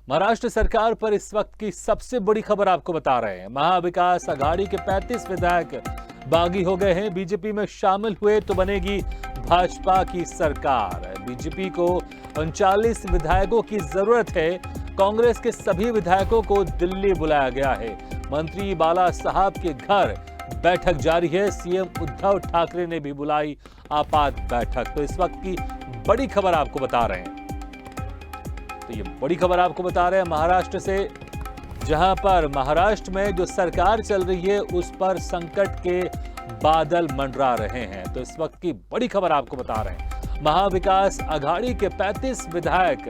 महाराष्ट्र सरकार पर इस वक्त की सबसे बड़ी खबर आपको बता रहे हैं। महाविकास आघाड़ी के 35 विधायक बागी हो गए हैं। बीजेपी में शामिल हुए तो बनेगी भाजपा की सरकार। बीजेपी को 39 विधायकों की जरूरत है। कांग्रेस के सभी विधायकों को दिल्ली बुलाया गया है। मंत्री बाला साहब के घर बैठक जारी है। सीएम उद्धव ठाकरे ने भी बुलाई आपात बैठक। तो इस वक्त की बड़ी खबर आपको बता रहे हैं। तो ये बड़ी खबर आपको बता रहे हैं महाराष्ट्र से, जहां पर महाराष्ट्र में जो सरकार चल रही है उस पर संकट के बादल मंडरा रहे हैं। तो इस वक्त की बड़ी खबर आपको बता रहे हैं। महाविकास आघाड़ी के 35 विधायक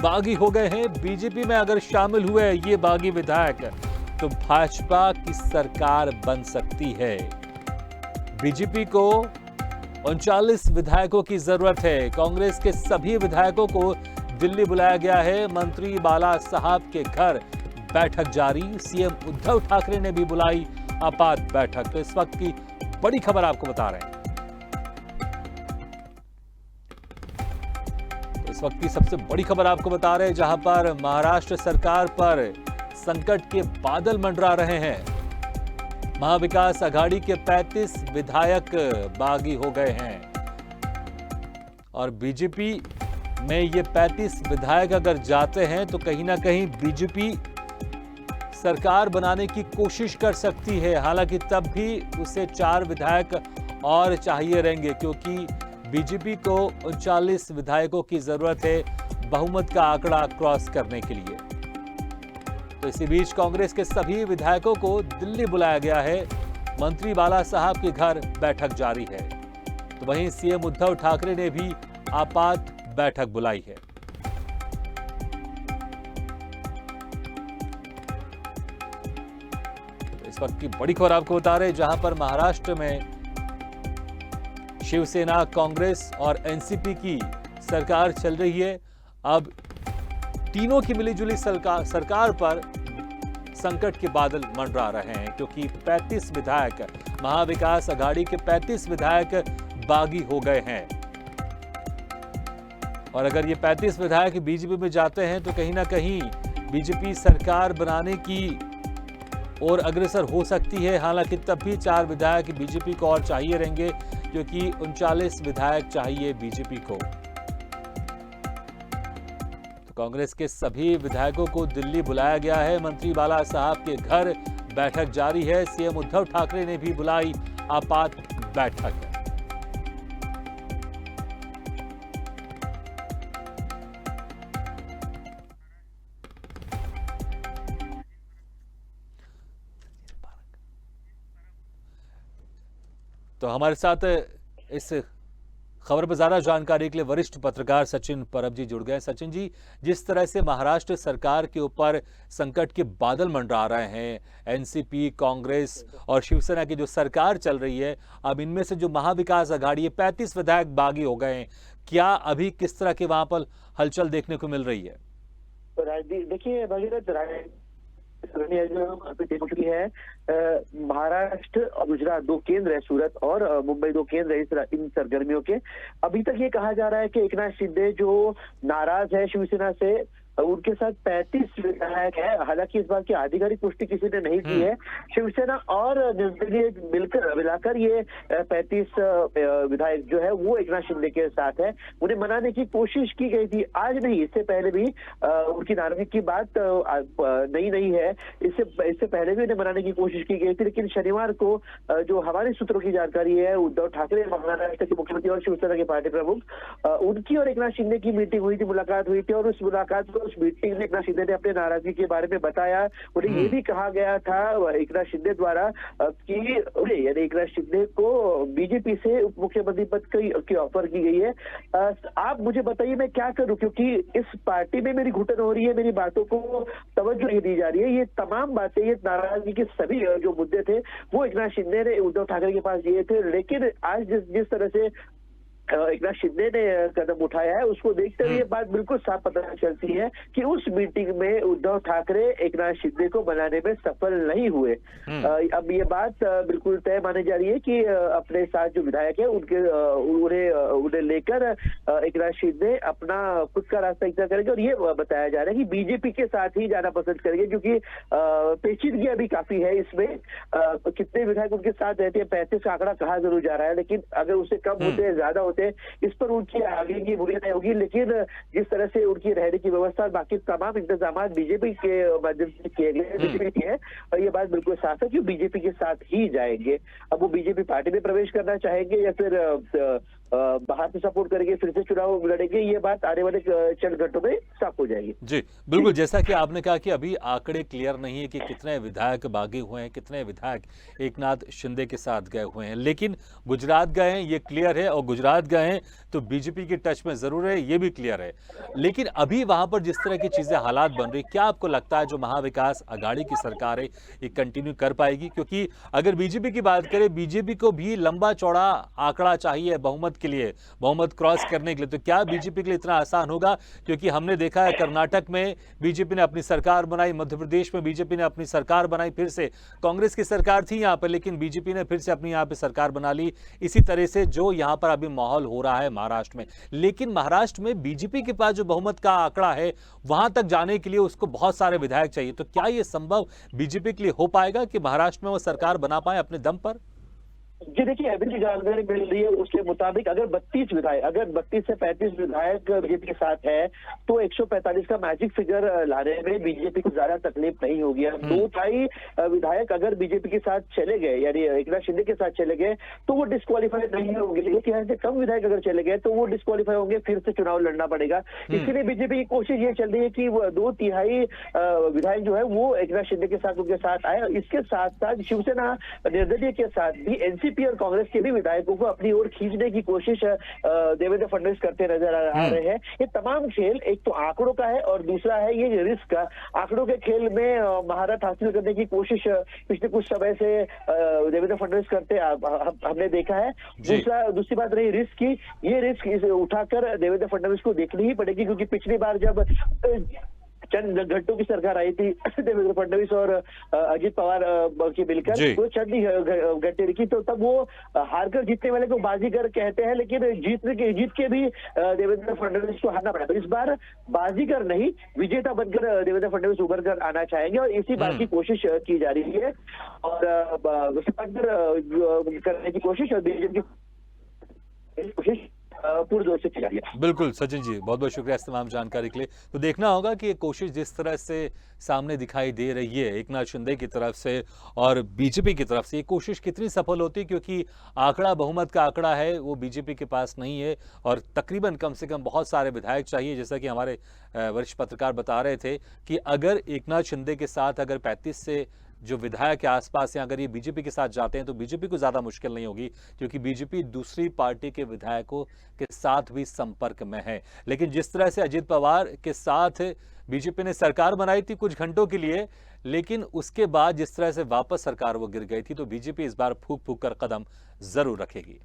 बागी हो गए हैं। बीजेपी में अगर शामिल हुए ये बागी विधायक तो भाजपा की सरकार बन सकती है। बीजेपी को 39 विधायकों की जरूरत है। कांग्रेस के सभी विधायकों को दिल्ली बुलाया गया है। मंत्री बाला साहब के घर बैठक जारी। सीएम उद्धव ठाकरे ने भी बुलाई आपात बैठक। तो इस वक्त की बड़ी खबर आपको बता रहे हैं। तो इस वक्त की सबसे बड़ी खबर आपको बता रहे हैं, जहां पर महाराष्ट्र सरकार पर संकट के बादल मंडरा रहे हैं। महाविकास आघाड़ी के 35 विधायक बागी हो गए हैं और बीजेपी में ये 35 विधायक अगर जाते हैं तो कहीं ना कहीं बीजेपी सरकार बनाने की कोशिश कर सकती है। हालांकि तब भी उसे 4 विधायक और चाहिए रहेंगे, क्योंकि बीजेपी को 39 विधायकों की जरूरत है बहुमत का आंकड़ा क्रॉस करने के लिए। तो इसी बीच कांग्रेस के सभी विधायकों को दिल्ली बुलाया गया है। मंत्री बाला साहब के घर बैठक जारी है। तो वहीं सीएम उद्धव ठाकरे ने भी आपात बैठक बुलाई है। इस वक्त की बड़ी खबर आपको बता रहे हैं, जहां पर महाराष्ट्र में शिवसेना, कांग्रेस और एनसीपी की सरकार चल रही है। अब तीनों की मिलीजुली सरकार पर संकट के बादल मंडरा रहे हैं, क्योंकि 35 विधायक, महाविकास आघाड़ी के 35 विधायक बागी हो गए हैं। और अगर ये 35 विधायक बीजेपी में जाते हैं तो कहीं ना कहीं बीजेपी सरकार बनाने की ओर अग्रसर हो सकती है। हालांकि तब भी 4 विधायक बीजेपी को और चाहिए रहेंगे, क्योंकि 39 विधायक चाहिए बीजेपी को। तो कांग्रेस के सभी विधायकों को दिल्ली बुलाया गया है। मंत्री बाला साहब के घर बैठक जारी है। सीएम उद्धव ठाकरे ने भी बुलाई आपात बैठक। तो हमारे साथ इस खबर पर ज्यादा जानकारी के लिए वरिष्ठ पत्रकार सचिन परब जी जुड़ गए। सचिन जी, जिस तरह से महाराष्ट्र सरकार के ऊपर संकट के बादल मंडरा रहे हैं, एनसीपी, कांग्रेस और शिवसेना की जो सरकार चल रही है, अब इनमें से जो महाविकास आघाड़ी है 35 विधायक बागी हो गए हैं, क्या अभी किस तरह के वहां पर हलचल देखने को मिल रही है? देखिए भगीरथ, चुकी है। महाराष्ट्र और गुजरात 2 केंद्र है, सूरत और मुंबई 2 केंद्र है इन सरगर्मियों के। अभी तक ये कहा जा रहा है कि एकनाथ शिंदे जो नाराज है शिवसेना से, उनके साथ 35 विधायक है। हालांकि इस बात की आधिकारिक पुष्टि किसी ने नहीं की है। शिवसेना और निर्दलीय मिलाकर ये 35 विधायक जो है वो एकनाथ शिंदे के साथ है। उन्हें मनाने की कोशिश की गई थी, आज नहीं, इससे पहले भी उनकी नाराजगी की बात नहीं है। इससे पहले भी उन्हें मनाने की कोशिश की गई थी, लेकिन शनिवार को जो हमारे सूत्रों की जानकारी है, उद्धव ठाकरे महाराष्ट्र के मुख्यमंत्री और शिवसेना के पार्टी प्रमुख, उनकी और एकनाथ शिंदे की मीटिंग हुई थी, मुलाकात हुई थी। और उस मुलाकात को, उस मीटिंग में एकनाथ शिंदे ने अपने नाराजगी के बारे में बताया। उन्हें ये भी कहा गया था एकनाथ शिंदे द्वारा कि यानी एकनाथ शिंदे को बीजेपी से उप मुख्यमंत्री पद की ऑफर की गई है। आप मुझे बताइए मैं क्या करूं, क्योंकि इस पार्टी में मेरी घुटन हो रही है, मेरी बातों को तवज्जो नहीं दी जा रही है। ये तमाम बातें, ये नाराजगी के सभी जो मुद्दे थे वो एकनाथ शिंदे ने उद्धव ठाकरे के पास दिए थे। लेकिन आज जिस तरह से एक नाथ शिंदे ने कदम उठाया है, उसको देखते हुए ये बात बिल्कुल साफ पता चलती है कि उस मीटिंग में उद्धव ठाकरे एक नाथ शिंदे को बनाने में सफल नहीं हुए। अब ये बात बिल्कुल तय मानी जा रही है कि अपने साथ जो विधायक है उन्हें लेकर एक नाथ शिंदे अपना खुद का रास्ता इख्तियार करेंगे, और ये बताया जा रहा है कि बीजेपी के साथ ही जाना पसंद करेंगे, क्योंकि पेचीदगी अभी काफी है इसमें। कितने विधायक उनके साथ रहते हैं, 35 का आंकड़ा कहा जरूर जा रहा है, लेकिन अगर उससे कम होते हैं, ज्यादा होते हैं, इस पर उनकी आगे की भूमिका नहीं होगी। लेकिन जिस तरह से उनकी रहने की व्यवस्था और बाकी तमाम इंतजाम बीजेपी के माध्यम से किए गए, बीजेपी के हैं, और ये बात बिल्कुल साफ है कि बीजेपी के साथ ही जाएंगे। अब वो बीजेपी पार्टी में प्रवेश करना चाहेंगे या फिर बाहर से सपोर्ट करेंगे, फिर से चुनाव लड़ेंगे, ये बात आने वाले चंद घंटों में साफ हो जाएगी। जी बिल्कुल, जैसा कि आपने कहा कि अभी आंकड़े क्लियर नहीं है कि कितने विधायक भागे हुए हैं, कितने विधायक एक नाथ शिंदे के साथ गए हुए हैं, लेकिन गुजरात गए हैं ये क्लियर है, और गुजरात गए हैं तो बीजेपी के टच में जरूर है, ये भी क्लियर है। लेकिन अभी वहां पर जिस तरह की चीजें हालात बन रही, क्या आपको लगता है जो महाविकास आघाड़ी की सरकार है ये कंटिन्यू कर पाएगी? क्योंकि अगर बीजेपी की बात करें, बीजेपी को भी लंबा चौड़ा आंकड़ा चाहिए बहुमत के लिए, बहुमत क्रॉस करने के लिए, तो क्या बीजेपी के लिए इतना आसान होगा? क्योंकि हमने देखा है कर्नाटक में बीजेपी ने अपनी सरकार बनाई, मध्य प्रदेश में बीजेपी ने अपनी सरकार बनाई, फिर से कांग्रेस की सरकार थी यहां पर, लेकिन बीजेपी ने फिर से अपनी यहां पे सरकार बना ली। इसी तरह से जो यहां पर अभी माहौल हो रहा है महाराष्ट्र में, लेकिन महाराष्ट्र में बीजेपी के पास जो बहुमत का आंकड़ा है वहां तक जाने के लिए उसको बहुत सारे विधायक चाहिए, तो क्या यह संभव बीजेपी के लिए हो पाएगा कि महाराष्ट्र में वो सरकार बना पाए अपने दम पर? जी देखिए, अभी जो जानकारी मिल रही है उसके मुताबिक अगर 32 से 35 विधायक बीजेपी के साथ है तो 145 का मैजिक फिगर लाने में बीजेपी को ज्यादा तकलीफ नहीं होगी। अब 2/3 विधायक अगर बीजेपी के साथ चले गए, यानी एक नाथ शिंदे के साथ चले गए, तो वो डिस्क्वालीफाई नहीं होंगे, लेकिन यहाँ से कम विधायक अगर चले गए तो वो डिस्क्वालीफाई होंगे, फिर से चुनाव लड़ना पड़ेगा। इसीलिए बीजेपी की कोशिश ये चल रही है कि वो 2/3 विधायक जो है वो एक नाथ शिंदे के साथ उनके साथ आए, और इसके साथ साथ शिवसेना निर्दलीय के साथ भी एनसीपी और कांग्रेस के भी विधायकों को अपनी ओर खींचने की कोशिश देवेंद्र फडणवीस करते नजर आ रहे हैं। ये तमाम खेल एक तो आंकड़ों का है और दूसरा है ये रिस्क का। आंकड़ों के खेल में महारत हासिल करने की कोशिश पिछले कुछ समय से देवेंद्र फडणवीस करते हमने देखा है। दूसरी बात रही रिस्क की, ये रिस्क उठाकर देवेंद्र फडणवीस को देखनी ही पड़ेगी, क्योंकि पिछली बार जब चंद घंटों की सरकार आई थी देवेंद्र फडणवीस और अजित पवार की मिलकर, वो चंद घंटे रखी, तो तब वो हारकर जीतने वाले को बाजीगर कहते हैं, लेकिन जीत के भी देवेंद्र फडणवीस को हारना पड़ा। तो इस बार बाजीगर नहीं, विजेता बनकर देवेंद्र फडणवीस उभर कर आना चाहेंगे, और इसी बात की कोशिश की जा रही है, और करने की कोशिश और बीजेपी की कोशिश पूरी जोर से की जा रही है। बिल्कुल सचिन जी, बहुत बहुत शुक्रिया इस तमाम जानकारी के लिए। तो देखना होगा कि ये कोशिश जिस तरह से सामने दिखाई दे रही है एक नाथ शिंदे की तरफ से और बीजेपी की तरफ से, ये कोशिश कितनी सफल होती है, क्योंकि आंकड़ा बहुमत का आंकड़ा है वो बीजेपी के पास नहीं है, और तकरीबन कम से कम बहुत सारे विधायक चाहिए। जैसा कि हमारे वरिष्ठ पत्रकार बता रहे थे कि अगर एक नाथ शिंदे के साथ अगर 35 से जो विधायक के आसपास हैं, अगर ये बीजेपी के साथ जाते हैं तो बीजेपी को ज्यादा मुश्किल नहीं होगी, क्योंकि बीजेपी दूसरी पार्टी के विधायकों के साथ भी संपर्क में है। लेकिन जिस तरह से अजित पवार के साथ बीजेपी ने सरकार बनाई थी कुछ घंटों के लिए, लेकिन उसके बाद जिस तरह से वापस सरकार वो गिर गई थी, तो बीजेपी इस बार फूंक फूंक कर कदम जरूर रखेगी।